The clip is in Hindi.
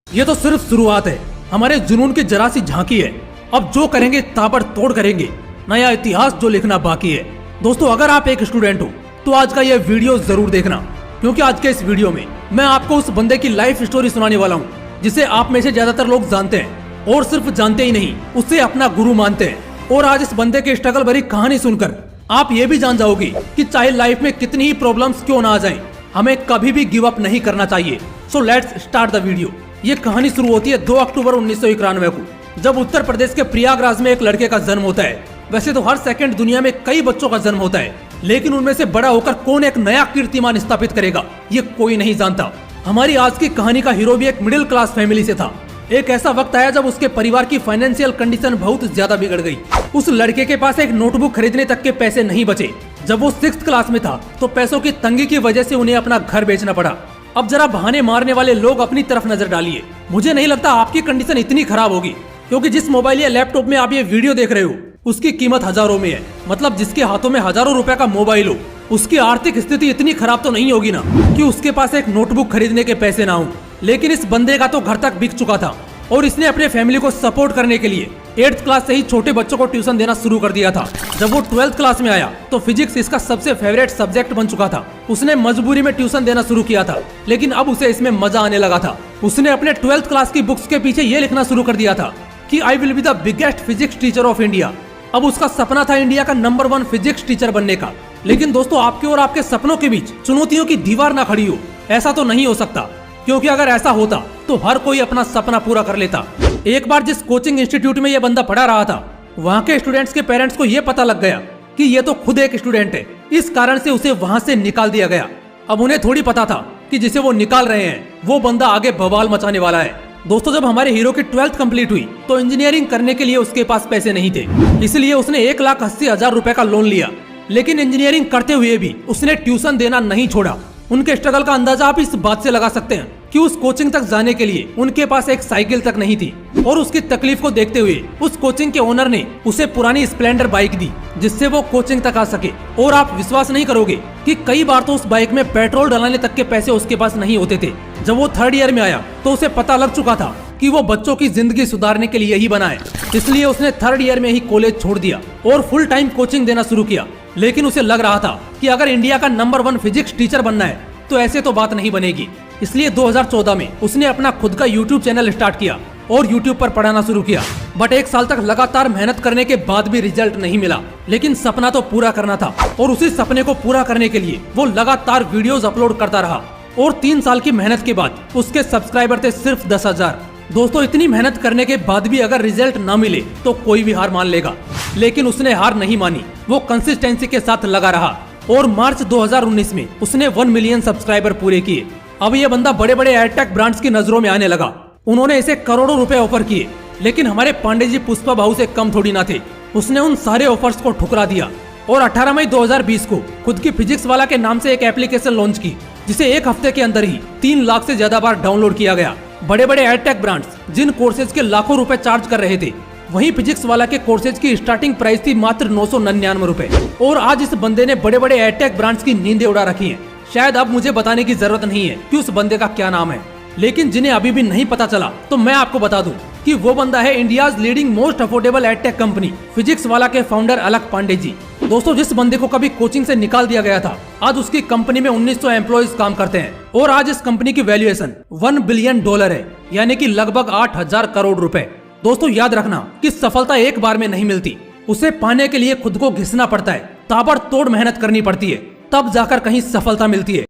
ये तो सिर्फ शुरुआत है, हमारे जुनून की जरा सी झांकी है। अब जो करेंगे ताबड़तोड़ करेंगे, नया इतिहास जो लिखना बाकी है। दोस्तों, अगर आप एक स्टूडेंट हो तो आज का ये वीडियो जरूर देखना, क्योंकि आज के इस वीडियो में मैं आपको उस बंदे की लाइफ स्टोरी सुनाने वाला हूँ जिसे आप में से ज्यादातर लोग जानते हैं, और सिर्फ जानते ही नहीं, उसे अपना गुरु मानते हैं। और आज इस बंदे की स्ट्रगल भरी कहानी सुनकर आप ये भी जान जाओगे कि चाहे लाइफ में कितनी ही प्रॉब्लम्स क्यों ना आ जाएं, हमें कभी भी गिव अप नहीं करना चाहिए। So let's start the video. ये कहानी शुरू होती है 2 अक्टूबर 1991 को, जब उत्तर प्रदेश के प्रयागराज में एक लड़के का जन्म होता है। वैसे तो हर सेकंड दुनिया में कई बच्चों का जन्म होता है, लेकिन उनमें से बड़ा होकर कौन एक नया कीर्तिमान स्थापित करेगा, ये कोई नहीं जानता। हमारी आज की कहानी का हीरो भी एक मिडिल क्लास फैमिली से था। एक ऐसा वक्त आया जब उसके परिवार की फाइनेंशियल कंडीशन बहुत ज्यादा बिगड़ गई। उस लड़के के पास एक नोटबुक खरीदने तक के पैसे नहीं बचे। जब वो 6th क्लास में था तो पैसों की तंगी की वजह से उन्हें अपना घर बेचना पड़ा। अब जरा बहाने मारने वाले लोग अपनी तरफ नजर डालिए। मुझे नहीं लगता आपकी कंडीशन इतनी खराब होगी, क्योंकि जिस मोबाइल या लैपटॉप में आप ये वीडियो देख रहे हो उसकी कीमत हजारों में है। मतलब जिसके हाथों में हजारों रुपए का मोबाइल हो, उसकी आर्थिक स्थिति इतनी खराब तो नहीं होगी ना कि उसके पास एक नोटबुक खरीदने के पैसे ना हो। लेकिन इस बंदे का तो घर तक बिक चुका था, और इसने अपने फैमिली को सपोर्ट करने के लिए 8th क्लास से ही छोटे बच्चों को ट्यूशन देना शुरू कर दिया था। जब वो 12th क्लास में आया तो फिजिक्स इसका सबसे फेवरेट सब्जेक्ट बन चुका था। उसने मजबूरी में ट्यूशन देना शुरू किया था, लेकिन अब उसे इसमें मजा आने लगा था। उसने अपने 12th क्लास की बुक्स के पीछे ये लिखना शुरू कर दिया था कि I will be the biggest physics teacher of India. अब उसका सपना था इंडिया का नंबर 1 फिजिक्स टीचर बनने का। लेकिन दोस्तों, आपके और आपके सपनों के बीच चुनौतियों की दीवार ना खड़ी हो, ऐसा तो नहीं हो सकता। क्योंकि अगर ऐसा होता तो हर कोई अपना सपना पूरा कर लेता। एक बार जिस कोचिंग इंस्टीट्यूट में ये बंदा पढ़ा रहा था, वहाँ के स्टूडेंट्स के पेरेंट्स को ये पता लग गया कि ये तो खुद एक स्टूडेंट है। इस कारण से उसे वहाँ से निकाल दिया गया। अब उन्हें थोड़ी पता था कि जिसे वो निकाल रहे हैं वो बंदा आगे बवाल मचाने वाला है। दोस्तों, जब हमारे हीरो की 12th कंप्लीट हुई तो इंजीनियरिंग करने के लिए उसके पास पैसे नहीं थे, इसलिए उसने 1,80,000 रुपए का लोन लिया। लेकिन इंजीनियरिंग करते हुए भी उसने ट्यूशन देना नहीं छोड़ा। उनके स्ट्रगल का अंदाजा आप इस बात से लगा सकते हैं कि उस कोचिंग तक जाने के लिए उनके पास एक साइकिल तक नहीं थी। और उसकी तकलीफ को देखते हुए उस कोचिंग के ओनर ने उसे पुरानी स्प्लेंडर बाइक दी, जिससे वो कोचिंग तक आ सके। और आप विश्वास नहीं करोगे कि कई बार तो उस बाइक में पेट्रोल डलाने तक के पैसे उसके पास नहीं होते थे। जब वो 3rd ईयर में आया तो उसे पता लग चुका था कि वो बच्चों की जिंदगी सुधारने के लिए ही बना है। इसलिए उसने 3rd ईयर में ही कॉलेज छोड़ दिया और फुल टाइम कोचिंग देना शुरू किया। लेकिन उसे लग रहा था कि अगर इंडिया का नंबर 1 फिजिक्स टीचर बनना है तो ऐसे तो बात नहीं बनेगी। इसलिए 2014 में उसने अपना खुद का YouTube चैनल स्टार्ट किया और YouTube पर पढ़ाना शुरू किया। बट 1 साल तक लगातार मेहनत करने के बाद भी रिजल्ट नहीं मिला। लेकिन सपना तो पूरा करना था, और उसी सपने को पूरा करने के लिए वो लगातार वीडियोस अपलोड करता रहा। और 3 साल की मेहनत के बाद उसके सब्सक्राइबर थे सिर्फ 10,000। दोस्तों, इतनी मेहनत करने के बाद भी अगर रिजल्ट न मिले तो कोई भी हार मान लेगा, लेकिन उसने हार नहीं मानी। वो कंसिस्टेंसी के साथ लगा रहा और मार्च 2019 में उसने 1 मिलियन सब्सक्राइबर पूरे किए। अब ये बंदा बड़े बड़े एयरटेक ब्रांड्स की नजरों में आने लगा। उन्होंने इसे करोड़ों रुपए ऑफर किए, लेकिन हमारे पांडे जी पुष्पा भाऊ से कम थोड़ी ना थे। उसने उन सारे ऑफर्स को ठुकरा दिया और 18 मई 2020 को खुद की फिजिक्स वाला के नाम से एक एप्लीकेशन लॉन्च की, जिसे 1 हफ्ते के अंदर ही 3 लाख से ज्यादा बार डाउनलोड किया गया। बड़े बड़े एयरटेक ब्रांड्स जिन कोर्सेज के लाखों रुपए चार्ज कर रहे थे, वहीं फिजिक्स वाला के कोर्सेज की स्टार्टिंग प्राइस थी मात्र 999 रुपए। और आज इस बंदे ने बड़े बड़े एयरटेक ब्रांड्स की नींदें उड़ा रखी हैं। शायद अब मुझे बताने की जरूरत नहीं है कि उस बंदे का क्या नाम है, लेकिन जिन्हें अभी भी नहीं पता चला तो मैं आपको बता दूं कि वो बंदा है India's leading most affordable Airtech company physics वाला के फाउंडर अलक पांडे जी। दोस्तों, जिस बंदे को कभी कोचिंग से निकाल दिया गया था, आज उसकी कंपनी में 1900 एम्प्लॉइज काम करते हैं। और आज इस कंपनी की वैल्यूएशन $1 बिलियन है, यानी कि लगभग 8,000 करोड़ रुपए। दोस्तों, याद रखना कि सफलता एक बार में नहीं मिलती, उसे पाने के लिए खुद को घिसना पड़ता है, ताबड़तोड़ मेहनत करनी पड़ती है, तब जाकर कहीं सफलता मिलती है।